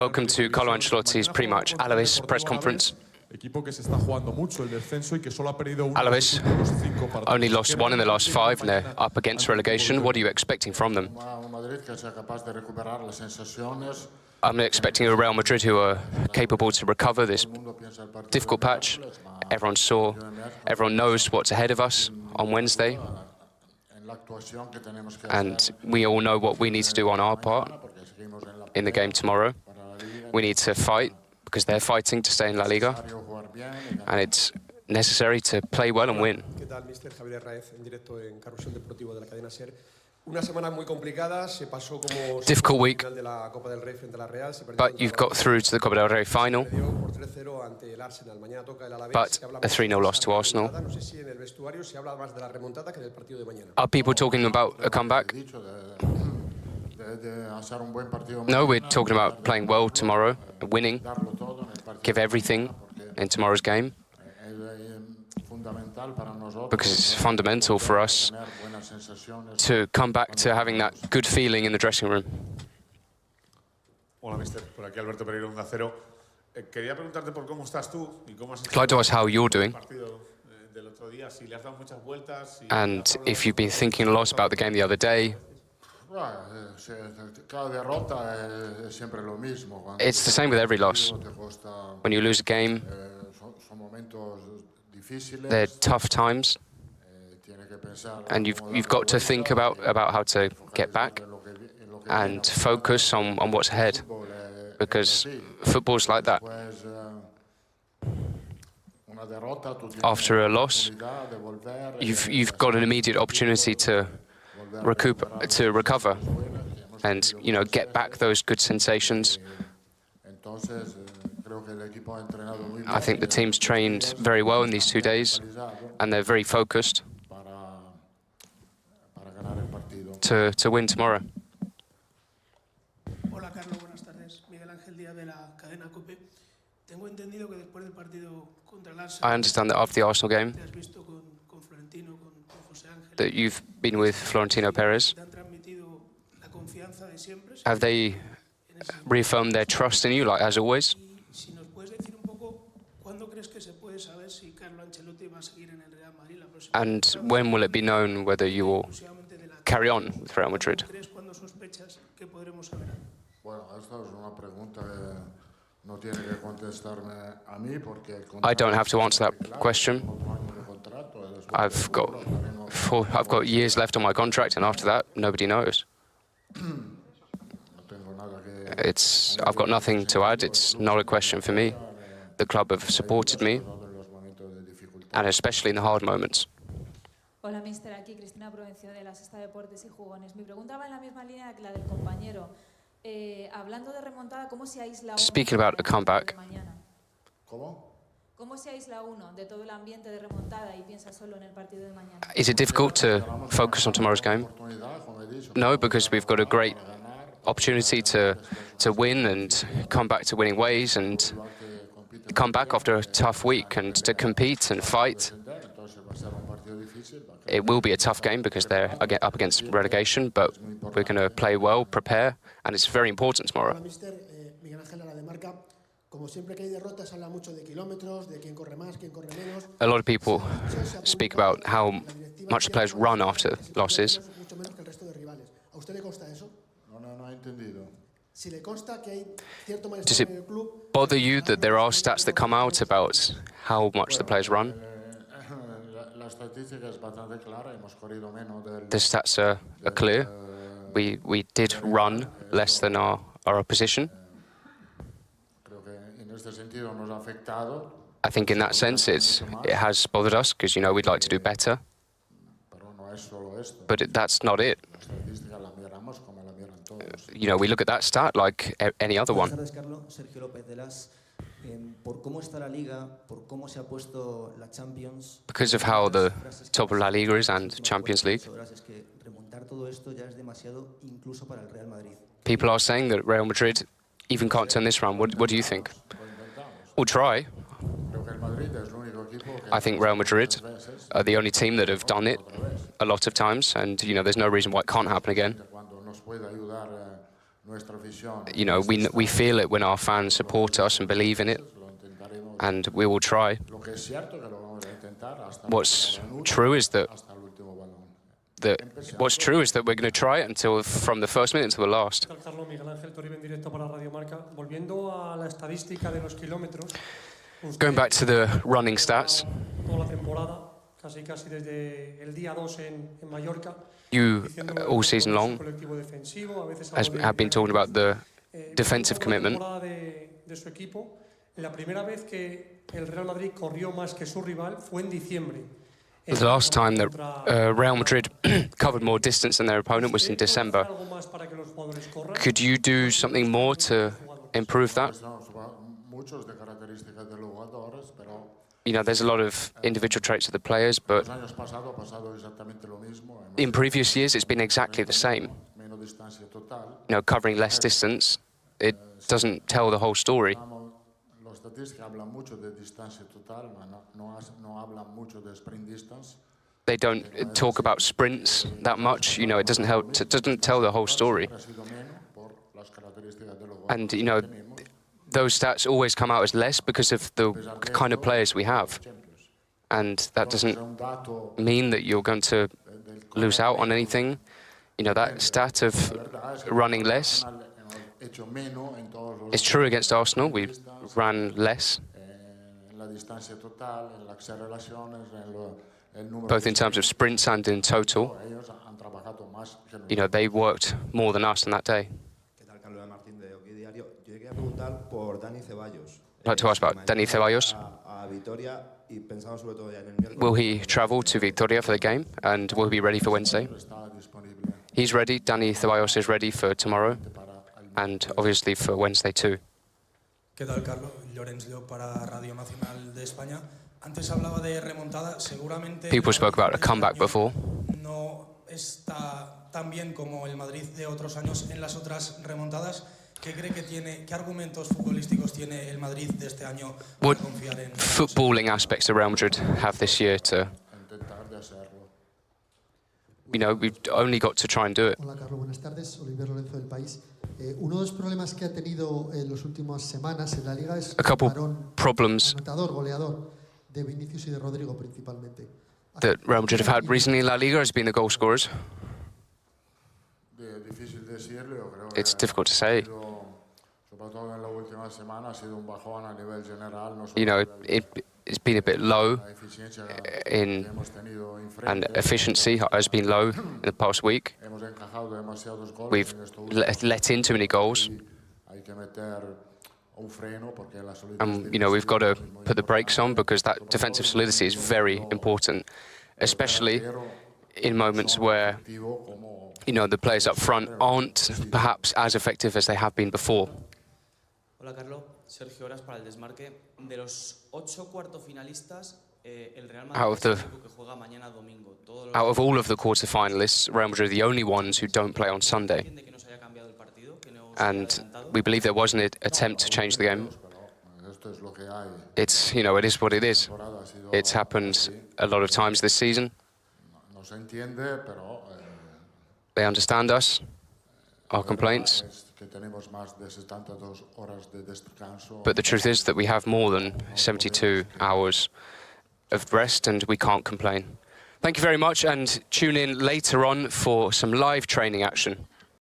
Welcome to Carlo Ancelotti's pre-match Alavés press conference. Alavés only lost one in the last 5 and they're up against relegation. What are you expecting from them? I'm expecting a Real Madrid who are capable to recover this difficult patch. Everyone knows what's ahead of us on Wednesday. And we all know what we need to do on our part in the game tomorrow. We need to fight because they're fighting to stay in LaLiga, and it's necessary to play well and win. Difficult week, but you've got through to the Copa del Rey final, but a 3-0 loss to Arsenal. Are people talking about a comeback? No, we're talking about playing well tomorrow, winning, give everything in tomorrow's game, because it's fundamental for us to come back to having that good feeling in the dressing room. Hola, mister. Por aquí Alberto Pereira, Onda Cero. Quería preguntarte por cómo estás tú y cómo has I'd like to ask how you're doing, del otro día, si le has dado muchas vueltas. and if you've been thinking a lot about the game the other day. It's the same with every loss. When you lose a game, they're tough times, and you've got to think about how to get back and focus on what's ahead, because football's like that. After a loss, you've got an immediate opportunity to recover and get back those good sensations. I think the team's trained very well in these 2 days, and they're very focused to win tomorrow. Hola Carlos, buenas tardes. Miguel Ángel Díaz de la cadena COPE. Tengo entendido que después del partido contra el Arsenal, I understand that after the Arsenal game, te has visto con Florentino, con José Ángel. that you've been with Florentino Perez. Te han transmitido la confianza de siempre. Have they reaffirmed their trust in you, like as always? Y si nos puedes decir un poco cuándo crees que se puede saber si Carlo Ancelotti va a seguir en el Real Madrid la próxima. And when will it be known whether you will carry on with Real Madrid? ¿Crees cuándo sospechas que podremos saber? Bueno, esta es una pregunta que no tiene que contestarme a mí porque I don't have to answer that question. I've got years left on my contract, and after that, nobody knows. I've got nothing to add. It's not a question for me. The club have supported me, and especially in the hard moments. Hola, mister. Aquí Cristina Provencio de la Sexta Deportes y Jugones. Mi pregunta va en la misma línea que la del compañero. Hablando de remontada, ¿cómo se aísla uno? Speaking about a comeback. ¿Cómo se aísla uno de todo el ambiente de remontada y piensa solo en el partido de mañana? Is it difficult to focus on tomorrow's game? No, because we've got a great opportunity to win and come back to winning ways and come back after a tough week and to compete and fight. It will be a tough game because they're up against relegation, but we're going to play well, prepare, and it's very important tomorrow. A lot of people speak about how much the players run after losses. Does it bother you that there are stats that come out about how much the players run? The stats are clear. We did run less than our opposition. I think in that sense it has bothered us because, we'd like to do better. But that's not it. We look at that stat like any other one. Because of how the top of LaLiga is and Champions League, people are saying that Real Madrid even can't turn this around. What do you think? We'll try. I think Real Madrid are the only team that have done it a lot of times, and there's no reason why it can't happen again. You know, we feel it when our fans support us and believe in it, and we will try. What's true is that we're going to try it until from the first minute until the last. Carlo, Miguel Ángel Toribio en directo para Radio Marca. Volviendo a la estadística de los kilómetros. Going back to the running stats. Toda la temporada, casi desde el día 2 en Mallorca. You, all season long, have been talking about the defensive commitment. De su equipo. La primera vez que el Real Madrid corrió más que su rival fue en diciembre. The last time that Real Madrid covered more distance than their opponent was in December. Could you do something more to improve that? You know, there's a lot of individual traits of the players, but in previous years it's been exactly the same. You know, covering less distance, it doesn't tell the whole story. They don't talk about sprints that much. You know, it doesn't help. It doesn't tell the whole story. And you know, those stats always come out as less because of the kind of players we have. And that doesn't mean that you're going to lose out on anything. You know, that stat of running less is true against Arsenal. We ran less, both in terms of sprints and in total. You know, they worked more than us on that day. I'd like to ask about Dani Ceballos. Will he travel to Victoria for the game, and will he be ready for Wednesday? He's ready. Dani Ceballos is ready for tomorrow, and obviously for Wednesday too. ¿Qué tal, Carlo? Llorens Llop para Radio Nacional de España. Antes hablaba de remontada. Seguramente People spoke about a comeback before. No está tan bien como el Madrid de otros años en las otras remontadas. ¿Qué cree que tiene? ¿Qué argumentos futbolísticos tiene el Madrid de este año para confiar en? What footballing aspects do Real Madrid have this year to? You know, we've only got to try and do it. Hola, Carlos. Buenas tardes. Oliver Lorenzo del País. Uno de los problemas que ha tenido en las últimas semanas en la Liga es a couple problems goleador de Vinicius y de Rodrigo principalmente. That Real Madrid have had recently in La Liga has been the goal scorers. It's difficult to say. You know, it's been a bit low and efficiency has been low in the past week. We've let in too many goals. And, you know, we've got to put the brakes on because that defensive solidity is very important, especially in moments where, you know, the players up front aren't perhaps as effective as they have been before. Hola, Carlo. Sergio Horas para el Desmarque. De los 8 cuartofinalistas, el Real Madrid es el equipo que juega mañana domingo. Out of all of the quarter-finalists, Real Madrid are the only ones who don't play on Sunday. And we believe there was an attempt to change the game. It's, you know, it is what it is. It's happened a lot of times this season. They understand us, our complaints. But the truth is that we have more than 72 hours of rest and we can't complain. Thank you very much, and tune in later on for some live training action.